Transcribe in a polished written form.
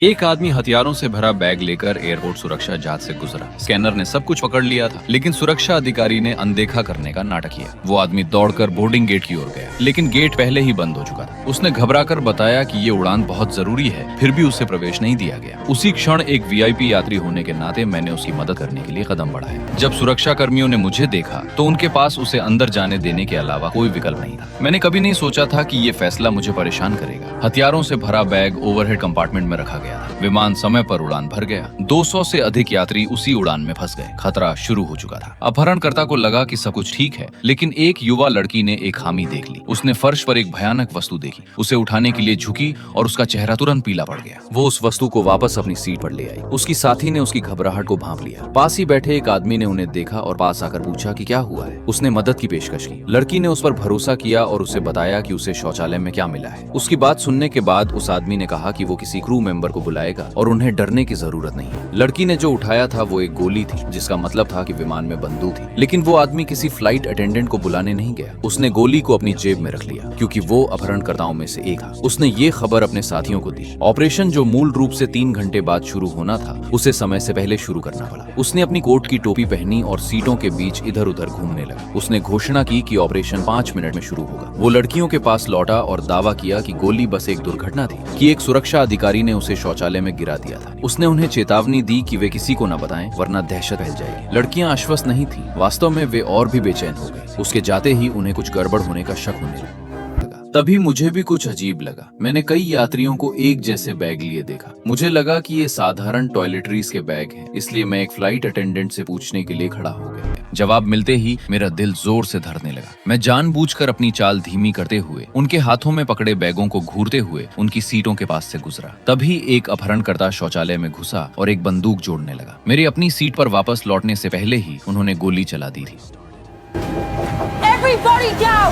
एक आदमी हथियारों से भरा बैग लेकर एयरपोर्ट सुरक्षा जांच से गुजरा। स्कैनर ने सब कुछ पकड़ लिया था, लेकिन सुरक्षा अधिकारी ने अनदेखा करने का नाटक किया। वो आदमी दौड़कर बोर्डिंग गेट की ओर गया, लेकिन गेट पहले ही बंद हो चुका था। उसने घबराकर बताया कि ये उड़ान बहुत जरूरी है, फिर भी उसे प्रवेश नहीं दिया गया। उसी क्षण एक वीआईपी यात्री होने के नाते मैंने उसकी मदद करने के लिए कदम बढ़ाया। जब सुरक्षा कर्मियों ने मुझे देखा तो उनके पास उसे अंदर जाने देने के अलावा कोई विकल्प नहीं था। मैंने कभी नहीं सोचा था कि ये फैसला मुझे परेशान करेगा। हथियारों से भरा बैग ओवरहेड कंपार्टमेंट में रखा गया था। विमान समय पर उड़ान भर गया। 200 से अधिक यात्री उसी उड़ान में फंस गए। खतरा शुरू हो चुका था। अपहरणकर्ता को लगा कि सब कुछ ठीक है, लेकिन एक युवा लड़की ने एक खामी देख ली। उसने फर्श पर एक भयानक वस्तु देखी। उसे उठाने के लिए झुकी और उसका चेहरा तुरंत पीला पड़ गया। वो उस वस्तु को वापस अपनी सीट पर ले आई। उसकी साथी ने उसकी घबराहट को भांप लिया। पास ही बैठे एक आदमी ने उन्हें देखा और पास आकर पूछा कि क्या हुआ है। उसने मदद की पेशकश की। लड़की ने उस पर भरोसा किया और उसे बताया कि उसे शौचालय में क्या मिला है। उसकी बात सुनने के बाद उस आदमी ने कहा कि वो किसी क्रू मेंबर को बुलाएगा और उन्हें डरने की जरूरत नहीं है। लड़की ने जो उठाया था वो एक गोली थी, जिसका मतलब था कि विमान में बंदूक थी। लेकिन वो आदमी किसी फ्लाइट अटेंडेंट को बुलाने नहीं गया। उसने गोली को अपनी जेब में रख लिया, क्योंकि वो अपहरणकर्ताओं में से एक था। उसने ये खबर अपने साथियों को दी। ऑपरेशन जो मूल रूप से 3 घंटे बाद शुरू होना था, उसे समय से पहले शुरू करना पड़ा। उसने अपनी कोट की टोपी पहनी और सीटों के बीच इधर उधर घूमने लगा। उसने घोषणा की कि ऑपरेशन 5 मिनट में शुरू होगा। वो लड़कियों के पास लौटा और दावा किया कि गोली बस एक दुर्घटना थी, कि एक सुरक्षा अधिकारी ने उसे शौचालय में गिरा दिया था। उसने उन्हें चेतावनी दी कि वे किसी को न बताएं, वरना दहशत फैल जाएगी। लड़कियां आश्वस्त नहीं थीं। वास्तव में वे और भी बेचैन हो गई। उसके जाते ही उन्हें कुछ गड़बड़ होने का शक होने लगा। तभी मुझे भी कुछ अजीब लगा। मैंने कई यात्रियों को एक जैसे बैग लिए देखा। मुझे लगा कि ये साधारण टॉयलेटरीज के बैग हैं, इसलिए मैं एक फ्लाइट अटेंडेंट से पूछने के लिए खड़ा हो गया। जवाब मिलते ही मेरा दिल जोर से धड़कने लगा। मैं जानबूझकर अपनी चाल धीमी करते हुए, उनके हाथों में पकड़े बैगों को घूरते हुए उनकी सीटों के पास से गुजरा। तभी एक अपहरणकर्ता शौचालय में घुसा और एक बंदूक जोड़ने लगा। मेरी अपनी सीट पर वापस लौटने से पहले ही उन्होंने गोली चला दी थी। Everybody down!